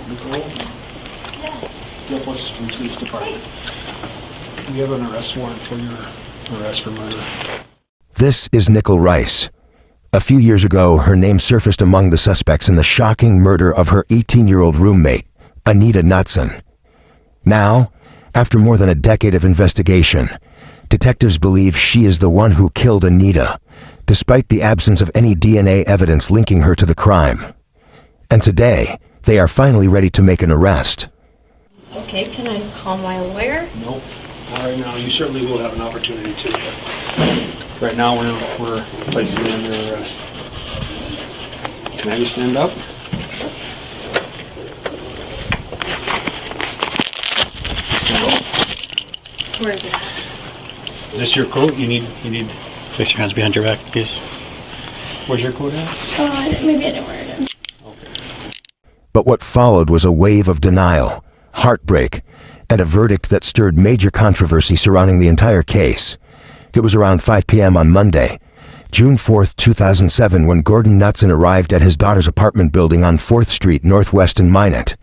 Nichole? Yeah. Yelp from Police Department. We have an arrest warrant for your arrest for murder. This is Nichole Rice. A few years ago, her name surfaced among the suspects in the shocking murder of her 18-year-old roommate, Anita Knutson. Now, after more than a decade of investigation, detectives believe she is the one who killed Anita, despite the absence of any DNA evidence linking her to the crime. And today, they are finally ready to make an arrest. Okay, can I call my lawyer? Nope. Not right now. You certainly will have an opportunity to, but right now we're placing you under arrest. Can I have you stand up? Stand up. Where is it? Is this your coat? You need. Place your hands behind your back, please. Where's your coat at? Maybe I didn't wear it in. Okay. But what followed was a wave of denial, heartbreak, and a verdict that stirred major controversy surrounding the entire case. It was around 5 p.m. on Monday, June 4, 2007, when Gordon Knutson arrived at his daughter's apartment building on 4th Street Northwest in Minot.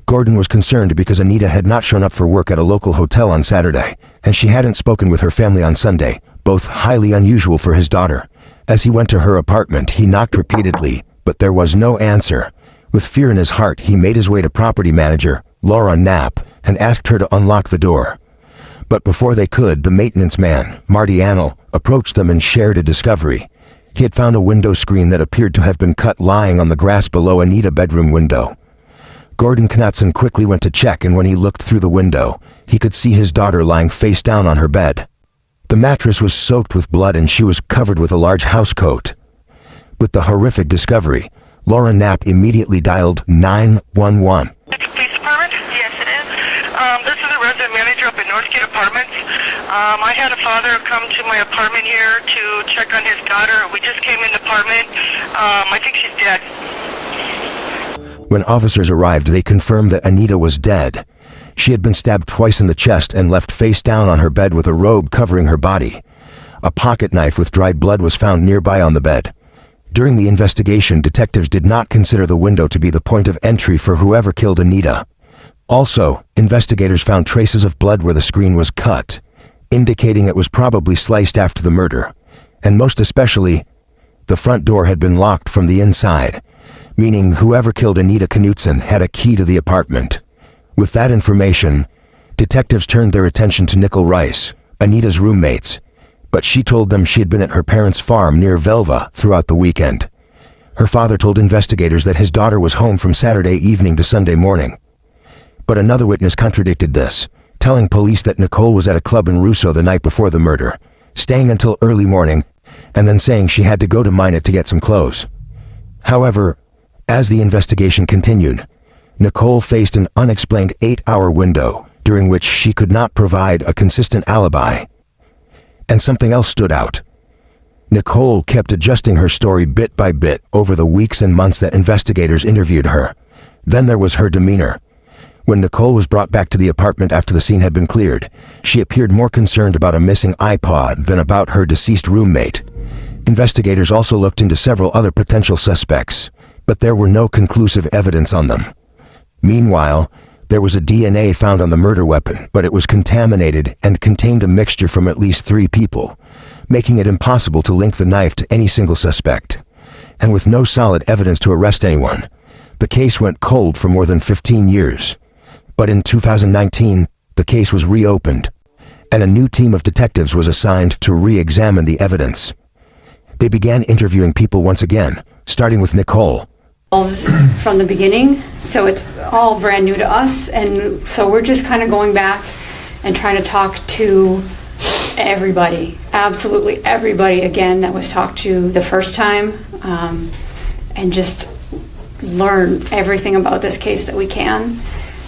Gordon was concerned because Anita had not shown up for work at a local hotel on Saturday, and she hadn't spoken with her family on Sunday, both highly unusual for his daughter. As he went to her apartment, he knocked repeatedly, but there was no answer. With fear in his heart, he made his way to property manager, Laura Knapp, and asked her to unlock the door. But before they could, the maintenance man, Marty Annell, approached them and shared a discovery. He had found a window screen that appeared to have been cut lying on the grass below Anita's bedroom window. Gordon Knutson quickly went to check, and when he looked through the window, he could see his daughter lying face down on her bed. The mattress was soaked with blood and she was covered with a large housecoat. With the horrific discovery, Laura Knapp immediately dialed 911. It's the police department? Yes, it is. This is a resident manager up in Northgate Apartments. I had a father come to my apartment here to check on his daughter. We just came in the apartment. I think she's dead. When officers arrived, they confirmed that Anita was dead. She had been stabbed twice in the chest and left face down on her bed with a robe covering her body. A pocket knife with dried blood was found nearby on the bed. During the investigation, detectives did not consider the window to be the point of entry for whoever killed Anita. Also, investigators found traces of blood where the screen was cut, indicating it was probably sliced after the murder. And most especially, the front door had been locked from the inside, meaning whoever killed Anita Knutson had a key to the apartment. With that information, detectives turned their attention to Nichole Rice, Anita's roommates, but she told them she had been at her parents' farm near Velva throughout the weekend. Her father told investigators that his daughter was home from Saturday evening to Sunday morning. But another witness contradicted this, telling police that Nichole was at a club in Russo the night before the murder, staying until early morning, and then saying she had to go to Minot to get some clothes. However, as the investigation continued, Nichole faced an unexplained 8-hour window during which she could not provide a consistent alibi. And something else stood out. Nichole kept adjusting her story bit by bit over the weeks and months that investigators interviewed her. Then there was her demeanor. When Nichole was brought back to the apartment after the scene had been cleared, she appeared more concerned about a missing iPod than about her deceased roommate. Investigators also looked into several other potential suspects, but there were no conclusive evidence on them. Meanwhile, there was a DNA found on the murder weapon, but it was contaminated and contained a mixture from at least 3 people, making it impossible to link the knife to any single suspect. And with no solid evidence to arrest anyone, the case went cold for more than 15 years. But in 2019, the case was reopened, and a new team of detectives was assigned to re-examine the evidence. They began interviewing people once again, starting with Nichole. From the beginning, so it's all brand new to us, and so we're just kind of going back and trying to talk to everybody, absolutely everybody again that was talked to the first time, and just learn everything about this case that we can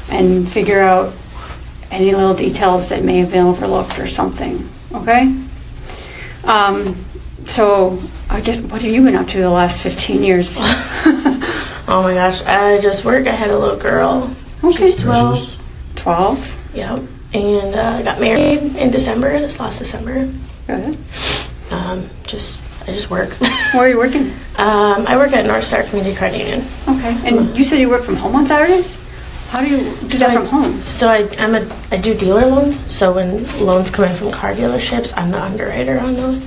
and figure out any little details that may have been overlooked or something. Okay? So I guess, what have you been up to the last 15 years? Oh my gosh, I just work. I had a little girl. Okay. She's 12. 12? Yep. And got married in December, this last December. Good. Just I just work. Where are you working? I work at North State Community Credit Union. Okay. And you said you work from home on Saturdays? How do you do that from home? So I do dealer loans. So when loans come in from car dealerships, I'm the underwriter on those.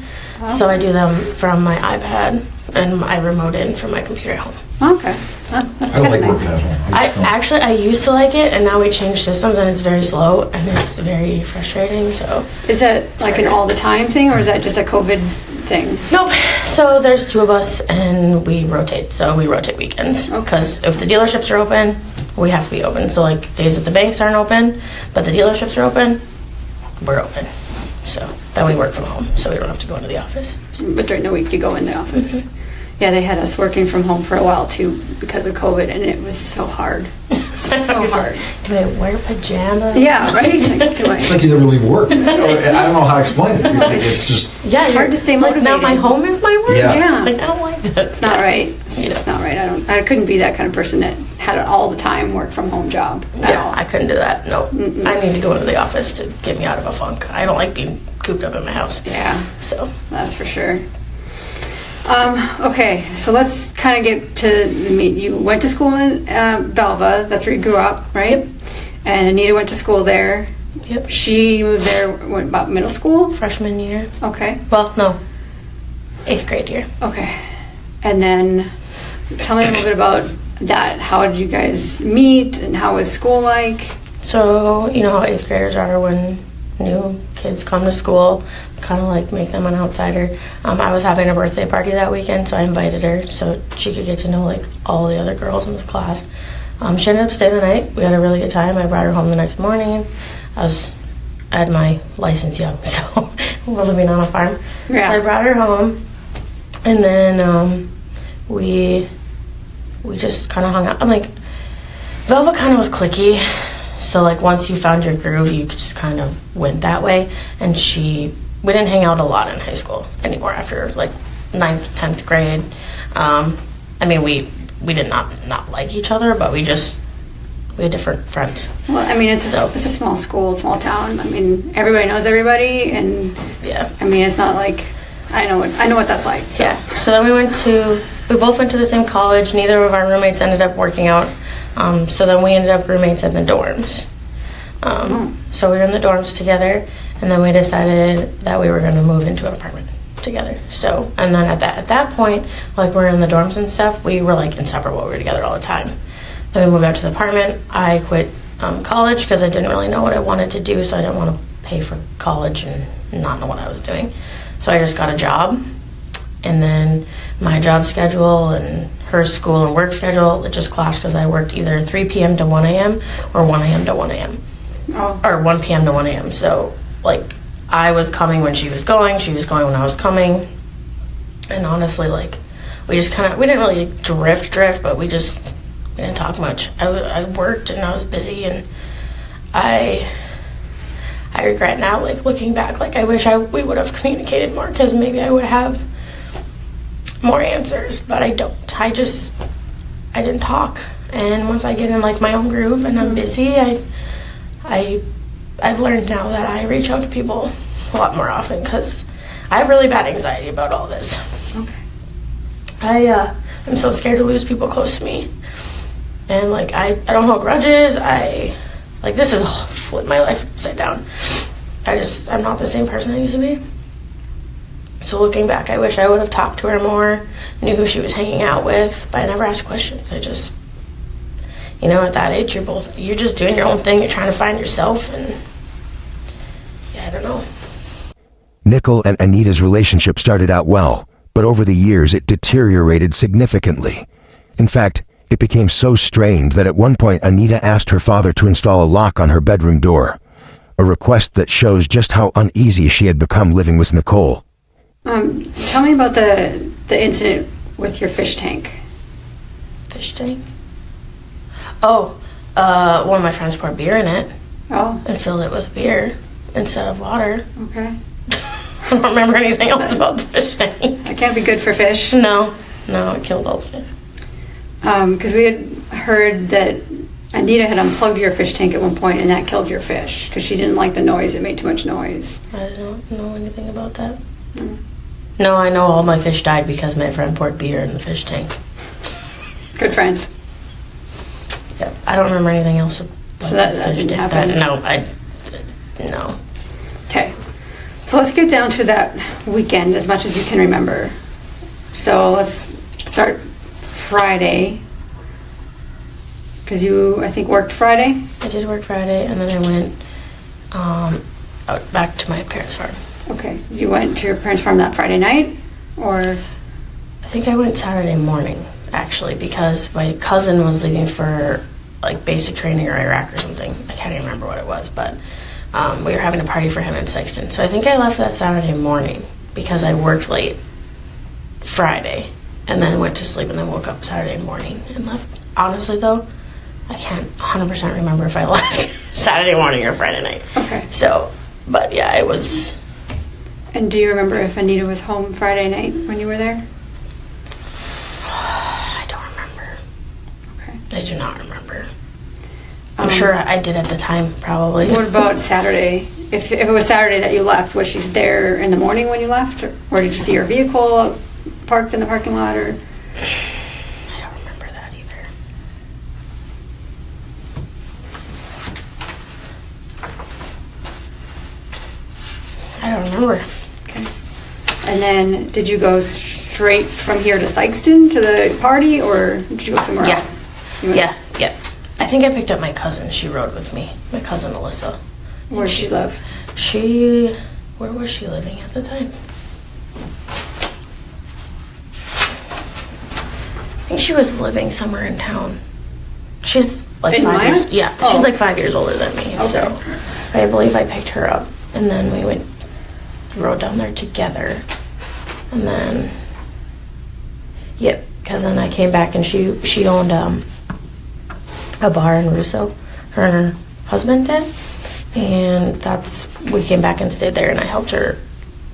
Oh. So I do them from my iPad, and I remote in from my computer at home. Okay. That's I like nice. working at home. I used to like it, and now we changed systems, and it's very slow, and it's very frustrating. So is that like an all the time thing, or is that just a COVID thing? Nope. So there's 2 of us, and we rotate. So we rotate weekends because if the dealerships are open, we have to be open. So like days that the banks aren't open, but the dealerships are open, we're open. So then we work from home, so we don't have to go into the office. But during the week, you go in the office. Mm-hmm. Yeah, they had us working from home for a while too because of COVID, and it was so hard. So hard. Do I wear pajamas? Yeah, right. Like, do I? It's like you never leave work. I don't know how to explain it. It's just Yeah, hard to stay motivated. Now my home is my work. Yeah. Like, I don't like that. It's not right. It's just not right. I couldn't be that kind of person that had an all the time work from home job. Yeah, I couldn't do that. No, I need to go into the office to get me out of a funk. I don't like being cooped up in my house. Yeah, So that's for sure. Okay, so let's kind of get to the meat. You went to school in Belva. That's where you grew up, right? Yep. And Anita went to school there. Yep. She moved there, what, about middle school? Freshman year. Okay. Well, no. 8th grade year. Okay. And then tell me a little bit about that. How did you guys meet, and how was school like? So, you know how 8th graders are when new kids come to school, kind of like make them an outsider. I was having a birthday party that weekend, so I invited her so she could get to know like all the other girls in this class. She ended up staying the night. We had a really good time. I brought her home the next morning. I had my license young, so we're living on a farm. Yeah. So I brought her home, and then we just kind of hung out. I'm like, Velva kind of was cliquey. So, like, once you found your groove, you just kind of went that way. And we didn't hang out a lot in high school anymore after, like, 9th, 10th grade. I mean, we did not like each other, but we had different friends. Well, I mean, it's a small school, small town. I mean, everybody knows everybody, and Yeah. I mean, it's not like I know what that's like. So. Yeah. So then we both went to the same college. Neither of our roommates ended up working out. So then we ended up roommates in the dorms. So we were in the dorms together, and then we decided that we were going to move into an apartment together. So, and then at that point, like, we're in the dorms and stuff, we were like inseparable. We were together all the time. Then we moved out to the apartment. I quit college because I didn't really know what I wanted to do, so I didn't want to pay for college and not know what I was doing. So I just got a job, and then my job schedule and her school and work schedule, it just clashed because I worked either 3 p.m. to 1 a.m. or 1 a.m. to 1 a.m. Oh. Or 1 p.m. to 1 a.m. So, like, I was coming when she was going when I was coming. And honestly, like, we just kind of, we didn't really drift, but we didn't talk much. I worked and I was busy, and I regret now, like, looking back, like, I wish we would have communicated more, because maybe I would have more answers, but I don't. I didn't talk. And once I get in, like, my own groove and I'm busy, I've learned now that I reach out to people a lot more often, because I have really bad anxiety about all this. Okay. I'm so scared to lose people close to me. And, like, I don't hold grudges. This has flipped my life upside down. I'm not the same person I used to be. So looking back, I wish I would have talked to her more, knew who she was hanging out with, but I never asked questions. I just, at that age, you're just doing your own thing. You're trying to find yourself, and yeah, I don't know. Nichole and Anita's relationship started out well, but over the years it deteriorated significantly. In fact, it became so strained that at one point Anita asked her father to install a lock on her bedroom door, a request that shows just how uneasy she had become living with Nichole. Tell me about the incident with your fish tank. Fish tank? Oh, one of my friends poured beer in it. Oh. And filled it with beer instead of water. Okay. I don't remember anything else about the fish tank. That can't be good for fish. No, it killed all the fish. Because we had heard that Anita had unplugged your fish tank at one point, and that killed your fish because she didn't like the noise. It made too much noise. I don't know anything about that. No, I know all my fish died because my friend poured beer in the fish tank. Good friend. Yep. I don't remember anything else. So that didn't happen? No. Okay. So let's get down to that weekend as much as you can remember. So let's start Friday. Because you, I think, worked Friday? I did work Friday, and then I went out back to my parents' farm. Okay. You went to your parents' farm that Friday night? Or? I think I went Saturday morning, actually, because my cousin was leaving for, like, basic training or Iraq or something. I can't even remember what it was, but we were having a party for him in Sexton. So I think I left that Saturday morning because I worked late Friday and then went to sleep and then woke up Saturday morning and left. Honestly, though, I can't 100% remember if I left Saturday morning or Friday night. Okay. So, but yeah, it was... And do you remember if Anita was home Friday night when you were there? I don't remember. Okay. I do not remember. I'm sure I did at the time, probably. What about Saturday? If it was Saturday that you left, was she there in the morning when you left? Or did you see her vehicle parked in the parking lot? Or? I don't remember that either. I don't remember. Okay. And then did you go straight from here to Sykeston to the party, or did you go somewhere else? Yeah. I think I picked up my cousin. She rode with me. My cousin Alyssa. Where did she live? Where was she living at the time? I think she was living somewhere in town. She's like In 5 Minot? years. Yeah, Oh. she's like 5 years older than me. Okay. So I believe I picked her up, and then we rode down there together, and then because then I came back and she owned a bar in Russo. Her and her husband did, and we came back and stayed there, and I helped her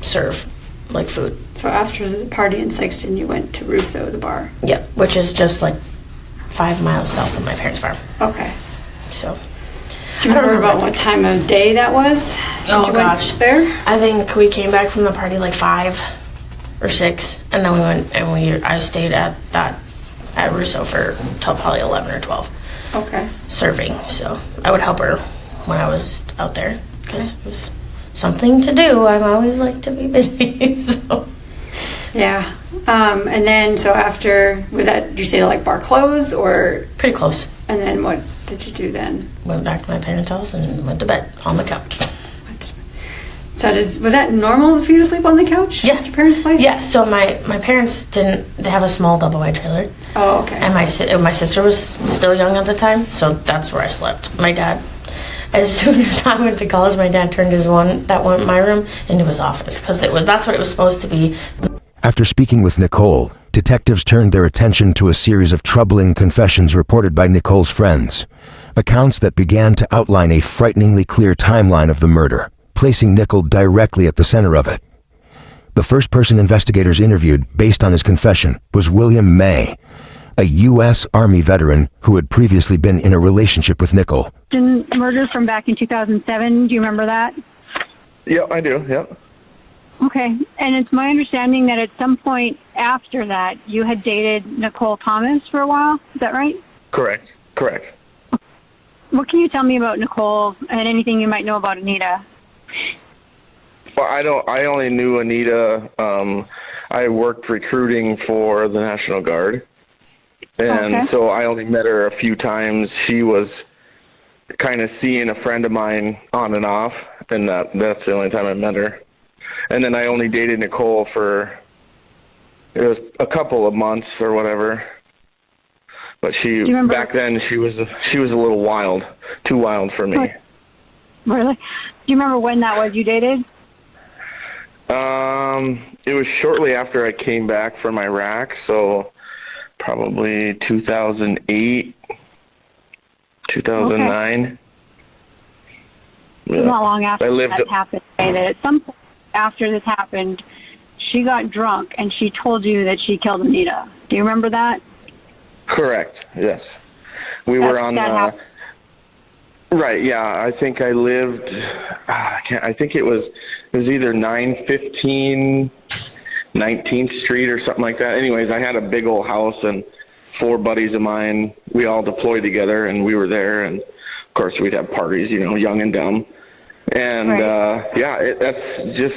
serve like food. So after the party in Sykeston, you went to Russo, the bar. Yep, which is just like 5 miles south of my parents' farm. Okay. So, Do you remember about what time of day that was? Oh you gosh, went there? I think we came back from the party like 5 or 6, and then we went and I stayed at Russo till probably 11 or 12. Okay. Serving. So I would help her when I was out there because it was something to do. I always like to be busy. So. Yeah. And then so after did you say like bar close or? Pretty close. And then what did you do then? Went back to my parents' house and went to bed on the couch. So was that normal for you to sleep on the couch? Yeah. At your parents' place? Yeah. So my parents they have a small double wide trailer. Oh, okay. And my sister was still young at the time, so that's where I slept. My dad, as soon as I went to college, my dad turned my room into his office because that's what it was supposed to be. After speaking with Nichole, detectives turned their attention to a series of troubling confessions reported by Nichole's friends, accounts that began to outline a frighteningly clear timeline of the murder, placing Nichole directly at the center of it. The first person investigators interviewed, based on his confession, was William May, a U.S. Army veteran who had previously been in a relationship with Nichole. Murder from back in 2007. Do you remember that? Yeah, I do. Yeah. Okay. And it's my understanding that at some point after that, you had dated Nichole Thomas for a while. Is that right? Correct. What can you tell me about Nichole and anything you might know about Anita? Well, I only knew Anita. I worked recruiting for the National Guard. And so I only met her a few times. She was kind of seeing a friend of mine on and off, and that's the only time I met her. And then I only dated Nichole it was a couple of months or whatever. But back then she was a little wild, too wild for me. Really? Do you remember when that was you dated? It was shortly after I came back from Iraq, so probably 2008, 2009. Okay. Yeah. Not long after that happened. That at some point after this happened, she got drunk and she told you that she killed Anita. Do you remember that? Correct. Yes. We were on right, yeah. I think I lived I think it was either 915 19th Street or something like that. Anyways, I had a big old house, and 4 buddies of mine, we all deployed together, and we were there, and of course we'd have parties, you know, young and dumb. And that's just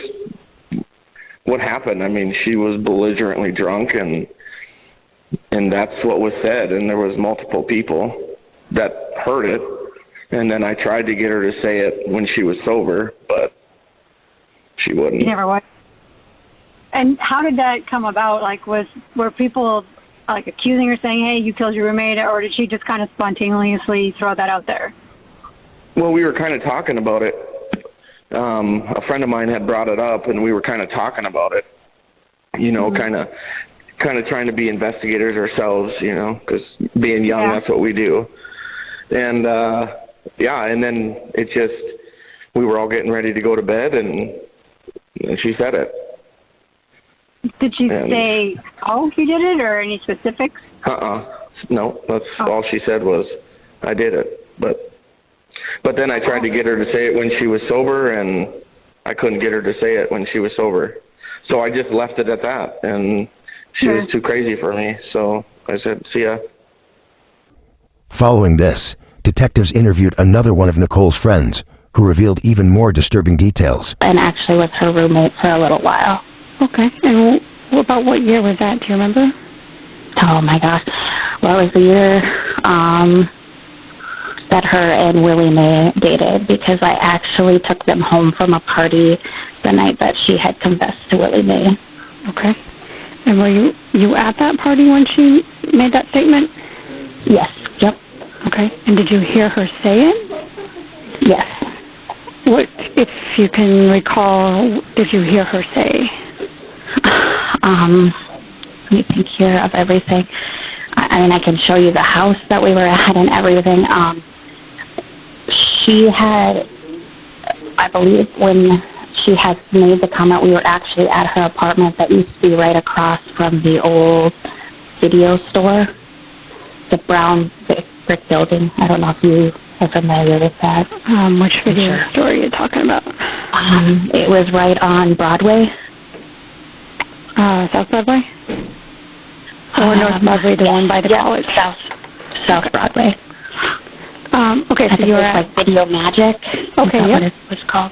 what happened. I mean, she was belligerently drunk, and that's what was said, and there was multiple people that heard it. And then I tried to get her to say it when she was sober, but she wouldn't. She never was. And how did that come about? Like, were people like accusing her, saying, "Hey, you killed your roommate," or did she just kind of spontaneously throw that out there? Well, we were kind of talking about it. A friend of mine had brought it up, and we were kind of talking about it. You know, kind of trying to be investigators ourselves. You know, because being young, that's what we do. And and then it just, we were all getting ready to go to bed, and she said it. Did she say how you did it, or any specifics? No, that's all she said was, I did it. But then I tried to get her to say it when she was sober, and I couldn't get her to say it when she was sober. So I just left it at that, and she was too crazy for me. So I said, see ya. Following this, detectives interviewed another one of Nichole's friends, who revealed even more disturbing details. And actually was her roommate for a little while. Okay. And about what year was that? Do you remember? Oh my gosh. Well, it was the year that her and Willie Mae dated, because I actually took them home from a party the night that she had confessed to Willie Mae. Okay. And were you at that party when she made that statement? Yes. Yep. Okay. And did you hear her say it? Yes. What, if you can recall, did you hear her say? Let me think here of everything. I mean, I can show you the house that we were at and everything. She had, I believe when she had made the comment, we were actually at her apartment that used to be right across from the old video store, the brown brick building. I don't know if you are familiar with that. Which video store are you talking about? It was right on Broadway. South Broadway? Or North Broadway, the one by the college? South Broadway. Okay, so you were at... like Video Magic. Okay, what it was called.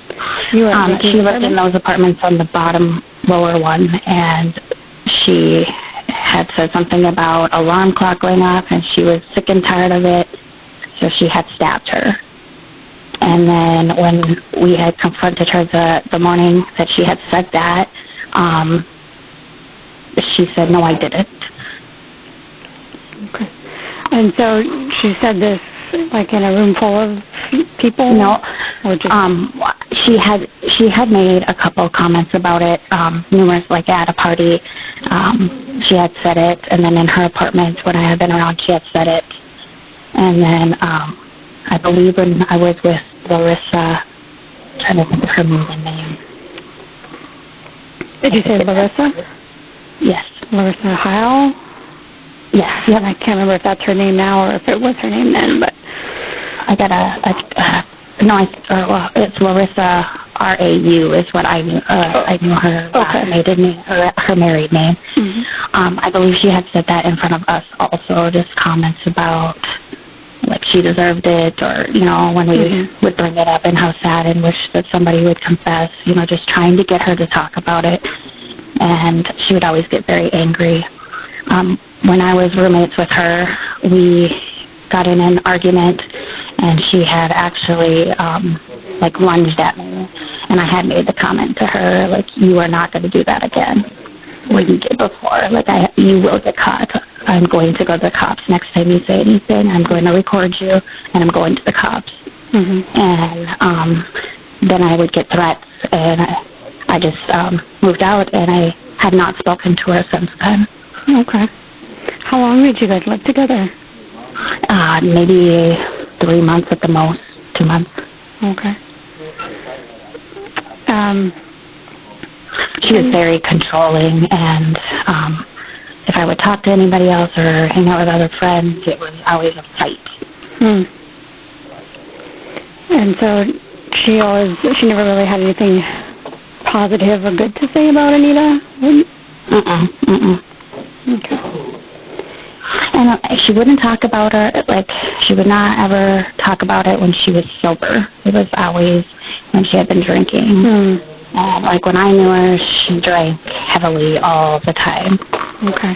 You were at she lived in those apartments on the bottom, lower one, and she had said something about alarm clock going off, and she was sick and tired of it, so she had stabbed her. And then when we had confronted her the morning that she had said that, she said, no, I didn't. Okay. And so she said this, like, in a room full of people? No. Or just... she had made a couple comments about it, numerous, like at a party. She had said it, and then in her apartment when I had been around, she had said it. And then I believe when I was with Larissa, I'm trying to think of her maiden name. Did you say Larissa? Yes. Larissa Heil? Yes. Yeah, I can't remember if that's her name now or if it was her name then, but I got it's Larissa R-A-U is what I knew. I knew her maiden name, her married name. Mm-hmm. I believe she had said that in front of us also, just comments about like she deserved it, or, you know, when we would bring it up and how sad and wish that somebody would confess, you know, just trying to get her to talk about it. And she would always get very angry. When I was roommates with her, we got in an argument, and she had actually, like, lunged at me. And I had made the comment to her, like, you are not going to do that again. What you did before. Like, you will get caught. I'm going to go to the cops. Next time you say anything, I'm going to record you, and I'm going to the cops. Mm-hmm. And then I would get threats, and I just moved out, and I had not spoken to her since then. Okay. How long did you guys live together? Maybe 3 months at the most, 2 months. Okay. She was very controlling, and if I would talk to anybody else or hang out with other friends, it was always a fight. And so she never really had anything positive or good to say about Anita? Okay. And she wouldn't talk about it, like, she would not ever talk about it when she was sober. It was always when she had been drinking. Like, when I knew her, she drank heavily all the time. Okay.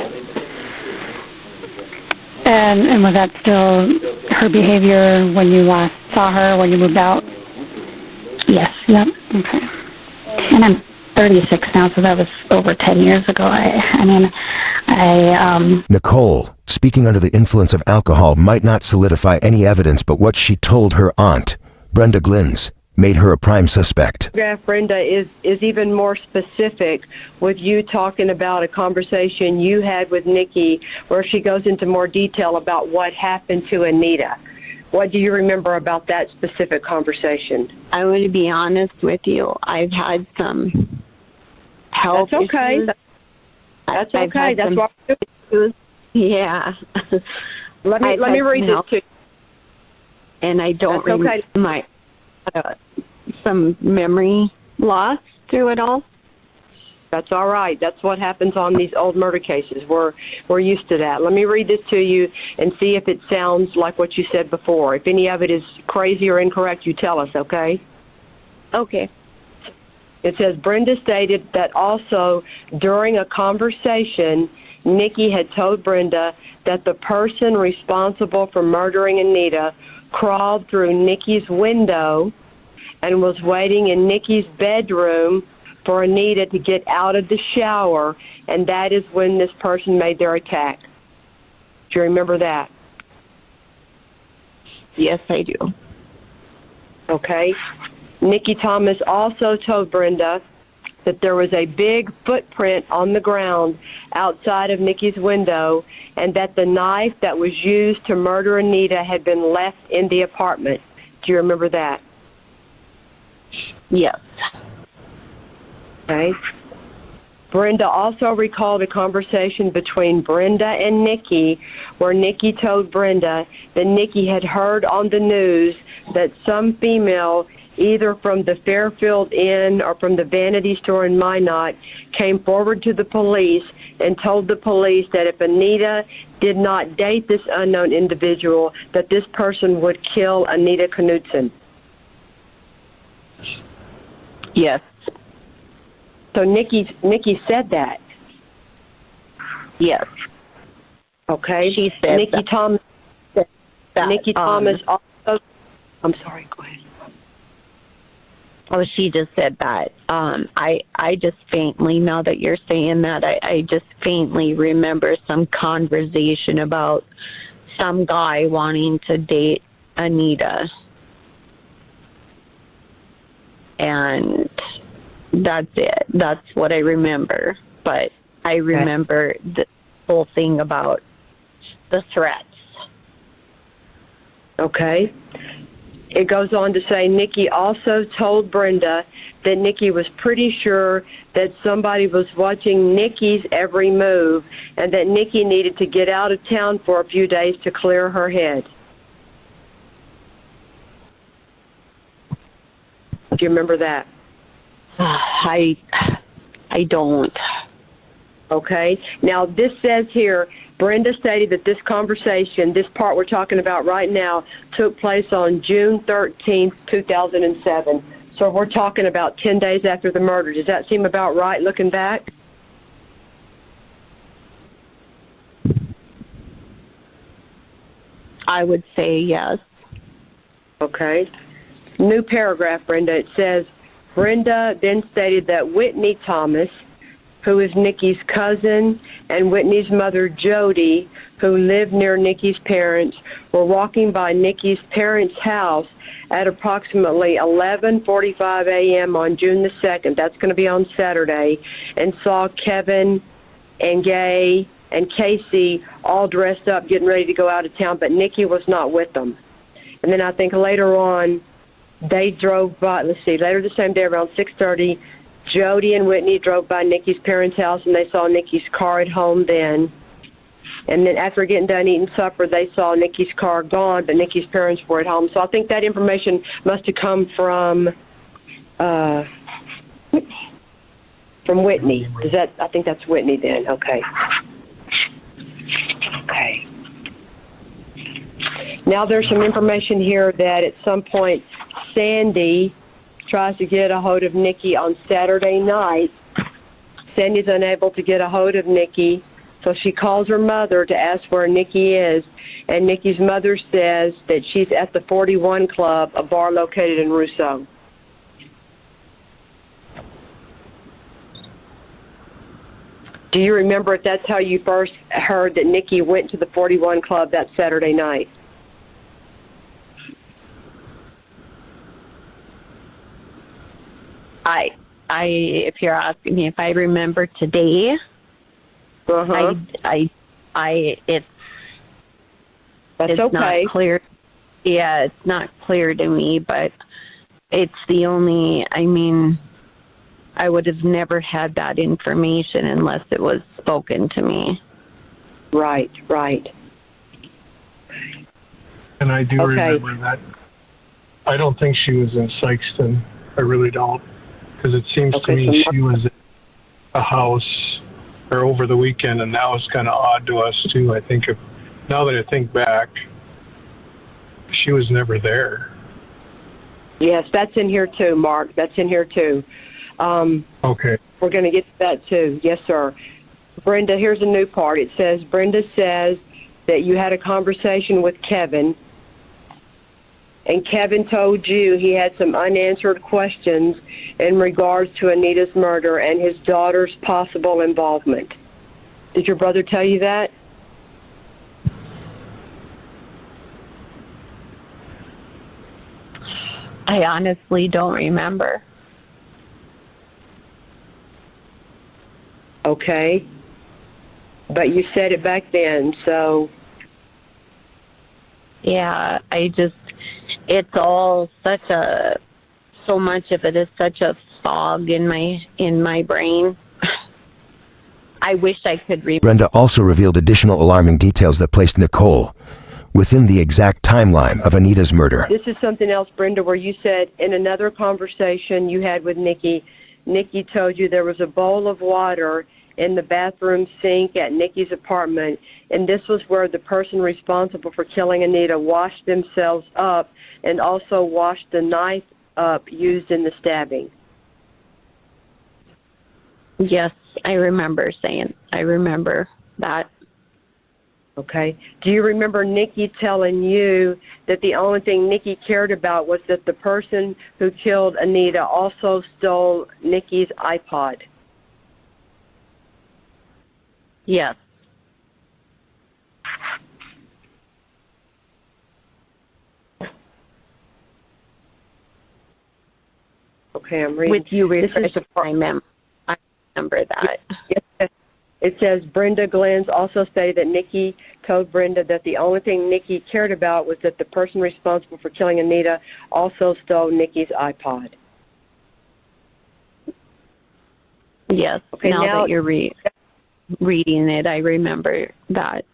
And was that still her behavior when you last saw her, when you moved out? Yes, yep. Okay. And I'm 36 now, so that was over 10 years ago. Nichole, speaking under the influence of alcohol, might not solidify any evidence, but what she told her aunt, Brenda Glynns, made her a prime suspect. Brenda is even more specific with you talking about a conversation you had with Nikki where she goes into more detail about what happened to Anita. What do you remember about that specific conversation? I would be honest with you. I've had some health issues. That's okay. That's what we're doing. Yeah. Let me read this to you. And I don't remember my some memory loss through it all. That's all right. That's what happens on these old murder cases. We're used to that. Let me read this to you and see if it sounds like what you said before. If any of it is crazy or incorrect, you tell us, okay? Okay. It says, Brenda stated that also during a conversation, Nikki had told Brenda that the person responsible for murdering Anita crawled through Nikki's window and was waiting in Nikki's bedroom for Anita to get out of the shower, and that is when this person made their attack. Do you remember that? Yes, I do. Okay. Nikki Thomas also told Brenda that there was a big footprint on the ground outside of Nikki's window and that the knife that was used to murder Anita had been left in the apartment. Do you remember that? Yes. Okay. Brenda also recalled a conversation between Brenda and Nikki where Nikki told Brenda that Nikki had heard on the news that some female, either from the Fairfield Inn or from the Vanity Store in Minot, came forward to the police and told the police that if Anita did not date this unknown individual, that this person would kill Anita Knutson. Yes. So Nikki said that. Yes. Okay. She said Nikki that. Thomas. Nikki Thomas also. I'm sorry. Go ahead. Oh, she just said that. I just faintly, now that you're saying that, I just faintly remember some conversation about some guy wanting to date Anita. And that's it. That's what I remember. But I remember the whole thing about the threats. Okay. It goes on to say Nikki also told Brenda that Nikki was pretty sure that somebody was watching Nikki's every move and that Nikki needed to get out of town for a few days to clear her head. Do you remember that? I don't. Okay. Now, this says here, Brenda stated that this conversation, this part we're talking about right now, took place on June 13th, 2007. So we're talking about 10 days after the murder. Does that seem about right looking back? I would say yes. Okay. New paragraph, Brenda. It says, Brenda then stated that Whitney Thomas, who is Nikki's cousin, and Whitney's mother, Jody, who lived near Nikki's parents, were walking by Nikki's parents' house at approximately 11:45 a.m. on June the 2nd. That's going to be on Saturday, and saw Kevin and Gay and Casey all dressed up, getting ready to go out of town, but Nikki was not with them. And then I think later on, they drove by, later the same day around 6:30, Jody and Whitney drove by Nikki's parents' house, and they saw Nikki's car at home then. And then after getting done eating supper, they saw Nikki's car gone, but Nikki's parents were at home. So I think that information must have come from From Whitney. I think that's Whitney then. Okay. Okay. Now there's some information here that at some point Sandy tries to get a hold of Nikki on Saturday night. Sandy's unable to get a hold of Nikki, so she calls her mother to ask where Nikki is, and Nikki's mother says that she's at the 41 Club, a bar located in Russo. Do you remember if that's how you first heard that Nikki went to the 41 Club that Saturday night? If you're asking me if I remember today, Uh-huh. it's okay. Not clear. Yeah, it's not clear to me, but it's the only, I would have never had that information unless it was spoken to me. Right. And I do remember that. I don't think she was in Sykeston. I really don't. Because it seems to me she was in a house or over the weekend, and that was kind of odd to us, too. I think now that I think back, she was never there. Yes, that's in here too, Mark. That's in here too. Okay. We're going to get to that too. Yes, sir. Brenda, here's a new part. It says, Brenda says that you had a conversation with Kevin, and Kevin told you he had some unanswered questions in regards to Anita's murder and his daughter's possible involvement. Did your brother tell you that? I honestly don't remember. Okay. But you said it back then, so... Yeah, it's all so much of it is such a fog in my brain. I wish I could remember. Brenda also revealed additional alarming details that placed Nichole within the exact timeline of Anita's murder. This is something else, Brenda, where you said in another conversation you had with Nikki told you there was a bowl of water in the bathroom sink at Nikki's apartment, and this was where the person responsible for killing Anita washed themselves up and also washed the knife up used in the stabbing. Yes, I remember that. Okay. Do you remember Nikki telling you that the only thing Nikki cared about was that the person who killed Anita also stole Nikki's iPod? Yes. Okay, I'm reading. With you refreshing my memory, I remember that. Yes. It says Brenda Glenn's also stated that Nikki told Brenda that the only thing Nikki cared about was that the person responsible for killing Anita also stole Nikki's iPod. Yes. Okay, now that you're reading it, I remember that.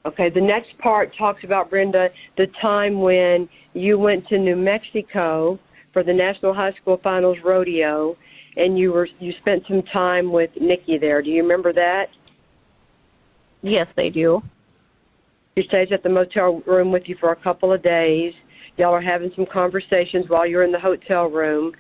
Okay, the next part talks about, Brenda, the time when you went to New Mexico for the National High School Finals Rodeo, and you spent some time with Nikki there. Do you remember that? Yes, I do. She stays at the motel room with you for a couple of days. Y'all are having some conversations while you're in the hotel room.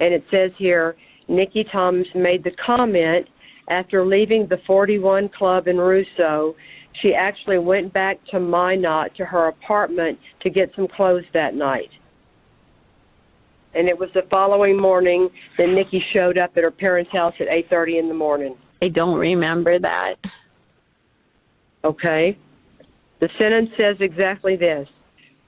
And it says here, Nikki Thomas made the comment after leaving the 41 Club in Russo, she actually went back to Minot, to her apartment, to get some clothes that night. And it was the following morning that Nikki showed up at her parents' house at 8:30 in the morning. I don't remember that. Okay. The sentence says exactly this.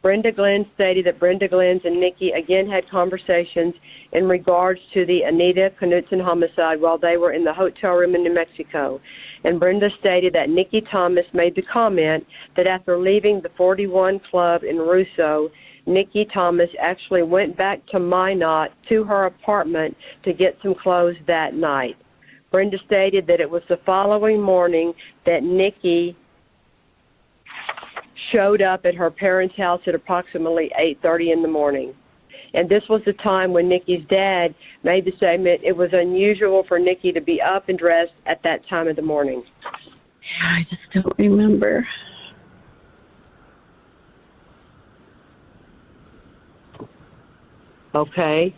Brenda Glenn stated that Brenda Glenn's and Nikki again had conversations in regards to the Anita Knutson homicide while they were in the hotel room in New Mexico. And Brenda stated that Nikki Thomas made the comment that after leaving the 41 Club in Russo, Nikki Thomas actually went back to Minot to her apartment to get some clothes that night. Brenda stated that it was the following morning that Nikki showed up at her parents' house at approximately 8:30 in the morning. And this was the time when Nikki's dad made the statement it was unusual for Nikki to be up and dressed at that time of the morning. Yeah, I just don't remember. Okay.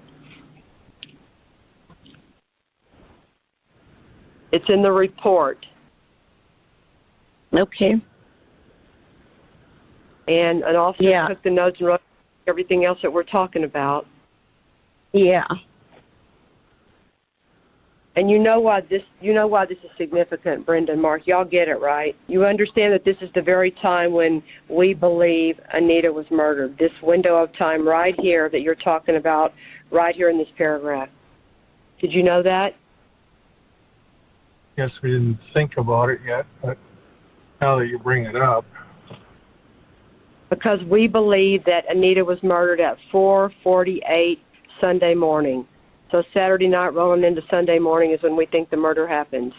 It's in the report. Okay. And an officer took the notes and wrote everything else that we're talking about. Yeah. And you know why this is significant, Brenda and Mark. Y'all get it, right? You understand that this is the very time when we believe Anita was murdered. This window of time right here that you're talking about, right here in this paragraph. Did you know that? Yes, we didn't think about it yet, but now that you bring it up. Because we believe that Anita was murdered at 4:48 Sunday morning. So Saturday night rolling into Sunday morning is when we think the murder happens.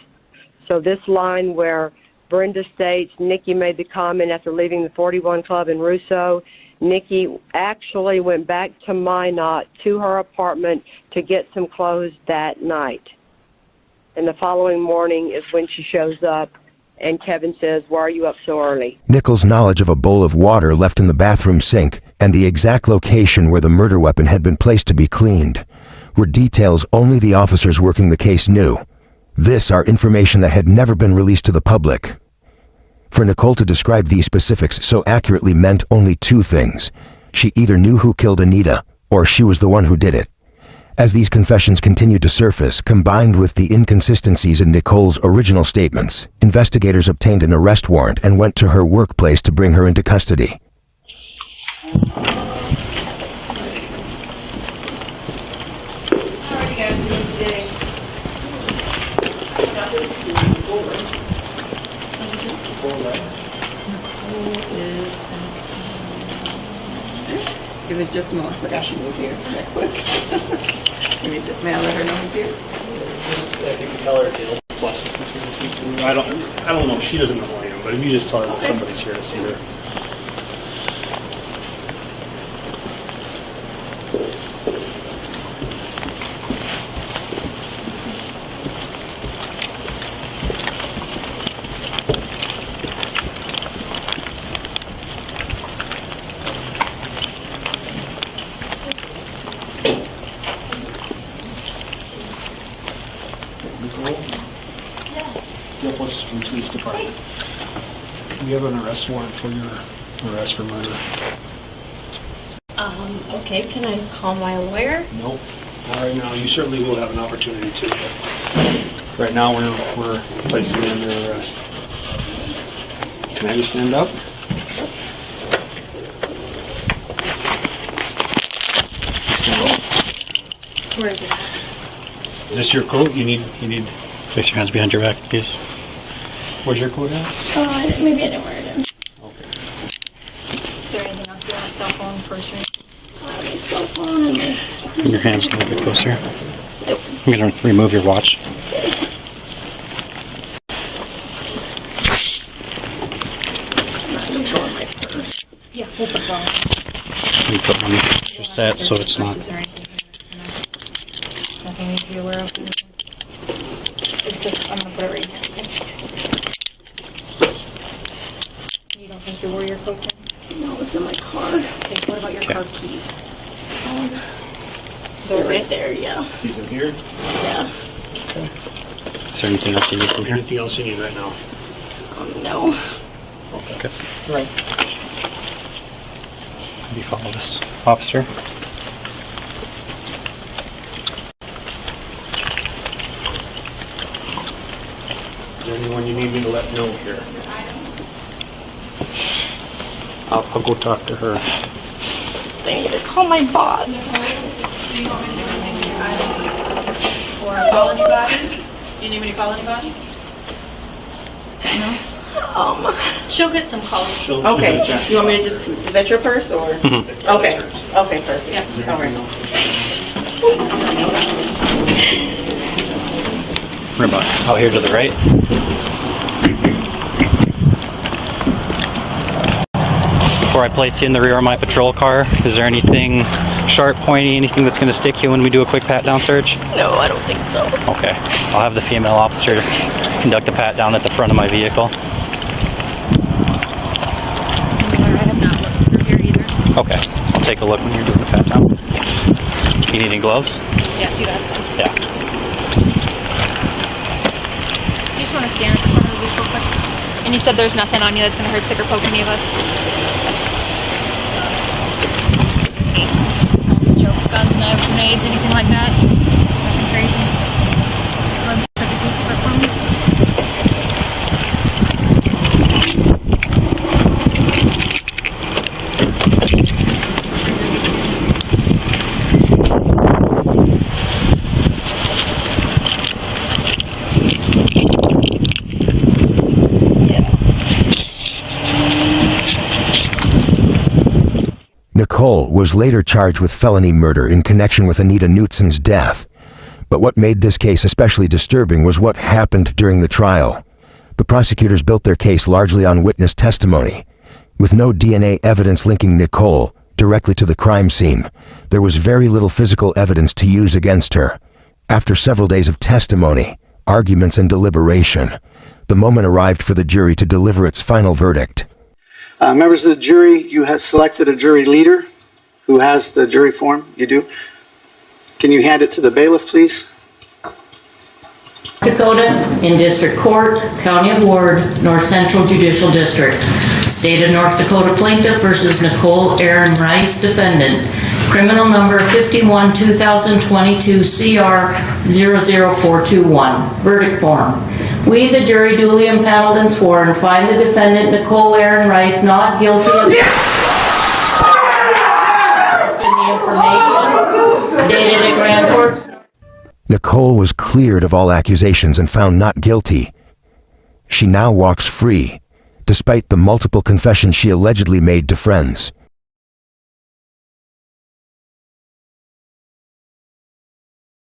So this line where Brenda states Nikki made the comment after leaving the 41 Club in Russo, Nikki actually went back to Minot to her apartment to get some clothes that night. And the following morning is when she shows up, and Kevin says, "Why are you up so early?" Nichole's knowledge of a bowl of water left in the bathroom sink and the exact location where the murder weapon had been placed to be cleaned were details only the officers working the case knew. This are information that had never been released to the public. For Nichole to describe these specifics so accurately meant only two things. She either knew who killed Anita, or she was the one who did it. As these confessions continued to surface, combined with the inconsistencies in Nichole's original statements, investigators obtained an arrest warrant and went to her workplace to bring her into custody. Give us just a moment. I forgot she moved here that quick. May I let her know who's here? If you can tell her Dale Plus is here to speak to her. I don't know. She doesn't know who I am, but if you just tell her that somebody's here to see her. From the police department. We have an arrest warrant for your arrest for murder. Okay, can I call my lawyer? Nope. Not right now. You certainly will have an opportunity to, but right now we're placing you under arrest. Can I have you stand up? Stand up. Where is it? Is this your coat? You need Place your hands behind your back, please. Where's your coat at? Maybe I didn't wear it in. Okay. Is there anything else you want? Cell phone, purse, or Cell phone. Bring your hands a little bit closer. I'm going to remove your watch. Yeah, hold the phone. You put one extra set so it's not. Nothing you need to be aware of. It's just, I'm going to put it right here. You don't think you wore your coat then? No, it's in my car. Okay, what about your car keys? They're right there, yeah. He's in here? Yeah. Okay. Is there anything else you need from here? Anything else you need right now? No. Okay. All right. Have you follow this officer? Is there anyone you need me to let know here? I'll go talk to her. They need to call my boss. Or call anybody? You need me to call anybody? No? She'll get some calls. Okay. You want me to just, is that your purse or? Mm-hmm. Okay. Okay, perfect. Yeah. All right. We're about out here to the right. Before before I place you in the rear of my patrol car. Is there anything sharp, pointy, anything that's going to stick you when we do a quick pat-down search? No, I don't think so. Okay. I'll have the female officer conduct a pat-down at the front of my vehicle. I have not looked through here either. Okay. I'll take a look when you're doing the pat-down. You need any gloves? Yeah, you got it. Yeah. You just want to scan at the front of the vehicle quick. And you said there's nothing on you that's going to hurt, stick, or poke any of us? Joke, guns, knives, grenades, anything like that? Nothing crazy? Run the vehicle quick for me. Nichole was later charged with felony murder in connection with Anita Knutson's death. But what made this case especially disturbing was what happened during the trial. The prosecutors built their case largely on witness testimony. With no DNA evidence linking Nichole directly to the crime scene, there was very little physical evidence to use against her. After several days of testimony, arguments, and deliberation, the moment arrived for the jury to deliver its final verdict. Members of the jury, you have selected a jury leader who has the jury form. You do. Can you hand it to the bailiff, please? Dakota in District Court, County of Ward, North Central Judicial District. State of North Dakota Plaintiff versus Nichole Aaron Rice, Defendant. Criminal number 51-2022 CR 00421. Verdict form. We, the jury, duly impaneled and sworn, find the defendant Nichole Aaron Rice not guilty of the information dated at Grand Forks. Nichole was cleared of all accusations and found not guilty. She now walks free, despite the multiple confessions she allegedly made to friends.